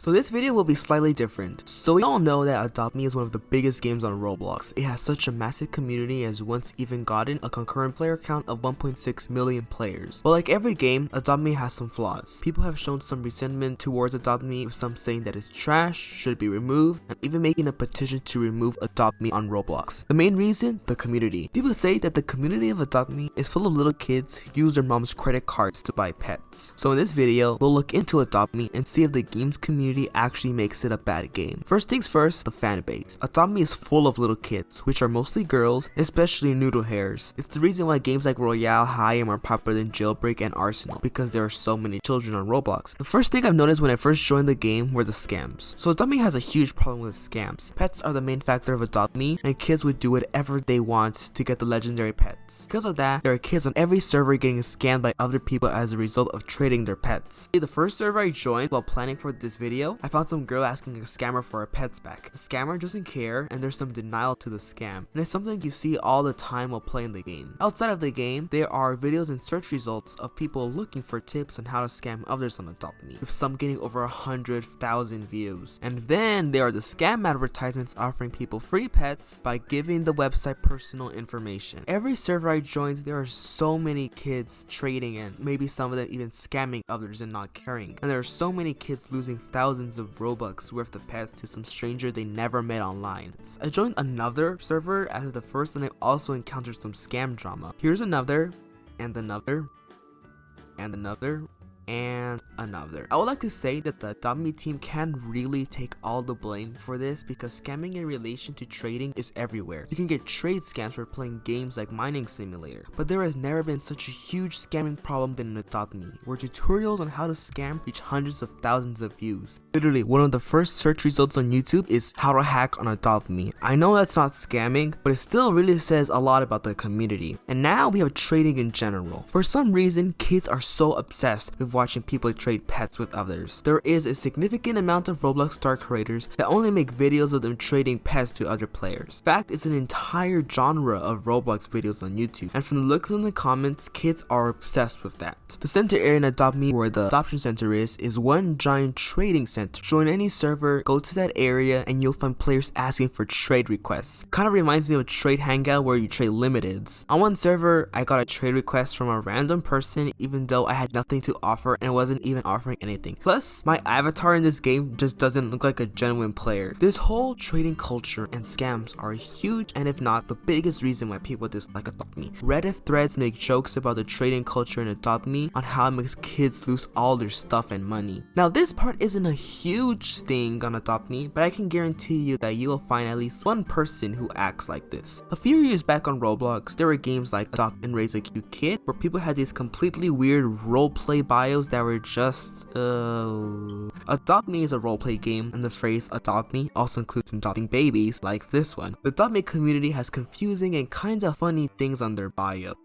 So this video will be slightly different. So we all know that Adopt Me is one of the biggest games on Roblox. It has such a massive community and has once even gotten a concurrent player count of 1.6 million players. But like every game, Adopt Me has some flaws. People have shown some resentment towards Adopt Me, with some saying that it's trash, should be removed, and even making a petition to remove Adopt Me on Roblox. The main reason? The community. People say that the community of Adopt Me is full of little kids who use their mom's credit cards to buy pets. So in this video, we'll look into Adopt Me and see if the game's community actually makes it a bad game. First things first, the fan base. Adopt Me is full of little kids, which are mostly girls, especially noodle hairs. It's the reason why games like Royale High are more popular than Jailbreak and Arsenal, because there are so many children on Roblox. The first thing I've noticed when I first joined the game were the scams. So Adopt Me has a huge problem with scams. Pets are the main factor of Adopt Me, and kids would do whatever they want to get the legendary pets. Because of that, there are kids on every server getting scammed by other people as a result of trading their pets. The first server I joined while planning for this video, I found some girl asking a scammer for her pets back. The scammer doesn't care, and there's some denial to the scam, and it's something you see all the time while playing the game. Outside of the game, there are videos and search results of people looking for tips on how to scam others on Adopt Me, with some getting over 100,000 views. And then there are the scam advertisements offering people free pets by giving the website personal information. Every server I joined, there are so many kids trading, and maybe some of them even scamming others and not caring. And there are so many kids losing thousands of Robux worth of pets to some stranger they never met online. I joined another server after the first, and I also encountered some scam drama. Here's another, and another, and another, and another. I would like to say that the Adopt Me team can really take all the blame for this, because scamming in relation to trading is everywhere. You can get trade scams for playing games like Mining Simulator, but there has never been such a huge scamming problem than in Adopt Me, where tutorials on how to scam reach hundreds of thousands of views. Literally, one of the first search results on YouTube is how to hack on Adopt Me. I know that's not scamming, but it still really says a lot about the community. And now we have trading in general. For some reason, kids are so obsessed with watching people trade pets with others. There is a significant amount of Roblox star creators that only make videos of them trading pets to other players. In fact, it's an entire genre of Roblox videos on YouTube, and from the looks in the comments, kids are obsessed with that. The center area in Adopt Me, where the adoption center is one giant trading center. Join any server, go to that area, and you'll find players asking for trade requests. Kind of reminds me of a trade hangout where you trade limiteds. On one server, I got a trade request from a random person even though I had nothing to offer and wasn't even offering anything. Plus, my avatar in this game just doesn't look like a genuine player. This whole trading culture and scams are huge, and if not the biggest reason why people dislike Adopt Me. Reddit threads make jokes about the trading culture in Adopt Me, on how it makes kids lose all their stuff and money. Now this part isn't a huge thing on Adopt Me, but I can guarantee you that you will find at least one person who acts like this. A few years back on Roblox, there were games like Adopt and Raise a Cute Kid, where people had these completely weird roleplay bios that were just Adopt Me is a roleplay game, and the phrase Adopt Me also includes adopting babies like this one. The Adopt Me community has confusing and kinda funny things on their bio.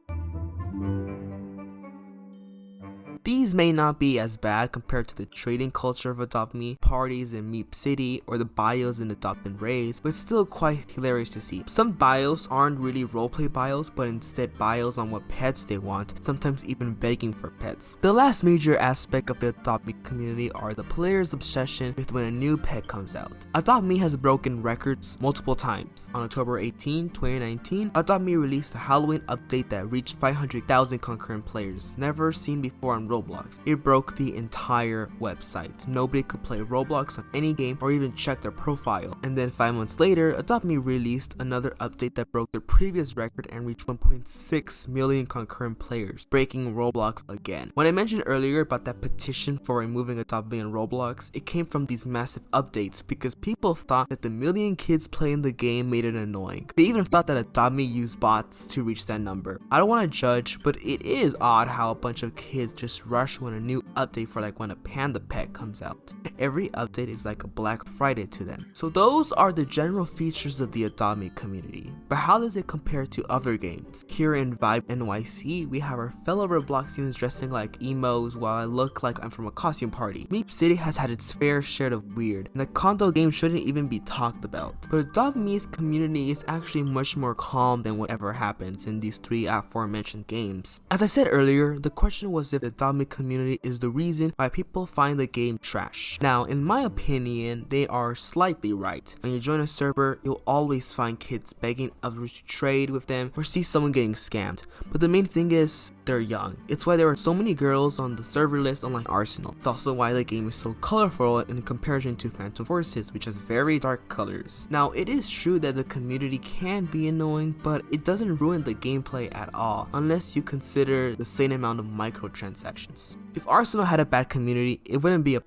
These may not be as bad compared to the trading culture of Adopt Me, parties in Meep City, or the bios in Adopt and Raise, but still quite hilarious to see. Some bios aren't really roleplay bios, but instead bios on what pets they want, sometimes even begging for pets. The last major aspect of the Adopt Me community are the players' obsession with when a new pet comes out. Adopt Me has broken records multiple times. On October 18, 2019, Adopt Me released a Halloween update that reached 500,000 concurrent players, never seen before on Roblox. It broke the entire website. Nobody could play Roblox on any game or even check their profile. And then 5 months later, Adopt Me released another update that broke their previous record and reached 1.6 million concurrent players, breaking Roblox again. When I mentioned earlier about that petition for removing Adopt Me on Roblox, it came from these massive updates because people thought that the million kids playing the game made it annoying. They even thought that Adopt Me used bots to reach that number. I don't want to judge, but it is odd how a bunch of kids just rush when a new update for like when a panda pet comes out. Every update is like a Black Friday to them. So those are the general features of the Adopt Me community. But how does it compare to other games? Here in Vibe NYC, we have our fellow Robloxians dressing like emos while I look like I'm from a costume party. Meep City has had its fair share of weird, and the condo game shouldn't even be talked about. But Adopt Me's community is actually much more calm than whatever happens in these three aforementioned games. As I said earlier, the question was if the Adopt Me community is the reason why people find the game trash. Now, in my opinion, they are slightly right. When you join a server, you'll always find kids begging others to trade with them or see someone getting scammed. But the main thing is, they're young. It's why there are so many girls on the server list unlike Arsenal. It's also why the game is so colorful in comparison to Phantom Forces, which has very dark colors. Now, it is true that the community can be annoying, but it doesn't ruin the gameplay at all, unless you consider the same amount of microtransactions. If Arsenal had a bad community, it wouldn't be a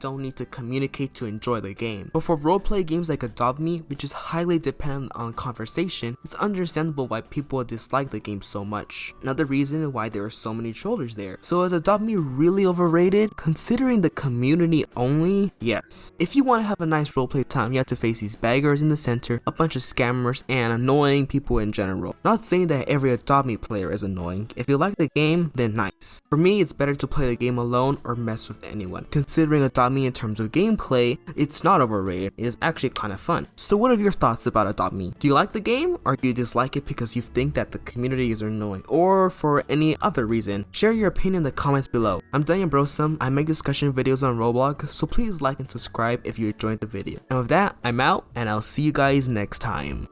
don't need to communicate to enjoy the game. But for roleplay games like Adopt Me, which is highly dependent on conversation, it's understandable why people dislike the game so much. Another reason why there are so many trollers there. So is Adopt Me really overrated? Considering the community only, yes. If you want to have a nice roleplay time, you have to face these beggars in the center, a bunch of scammers, and annoying people in general. Not saying that every Adopt Me player is annoying. If you like the game, then nice. For me, it's better to play the game alone or mess with anyone. Considering Adopt Me in terms of gameplay, it's not overrated. It is actually kind of fun. So what are your thoughts about Adopt Me? Do you like the game, or do you dislike it because you think that the community is annoying, or for any other reason? Share your opinion in the comments below. I'm Daniel Brosum. I make discussion videos on Roblox, so please like and subscribe if you enjoyed the video. And with that, I'm out, and I'll see you guys next time.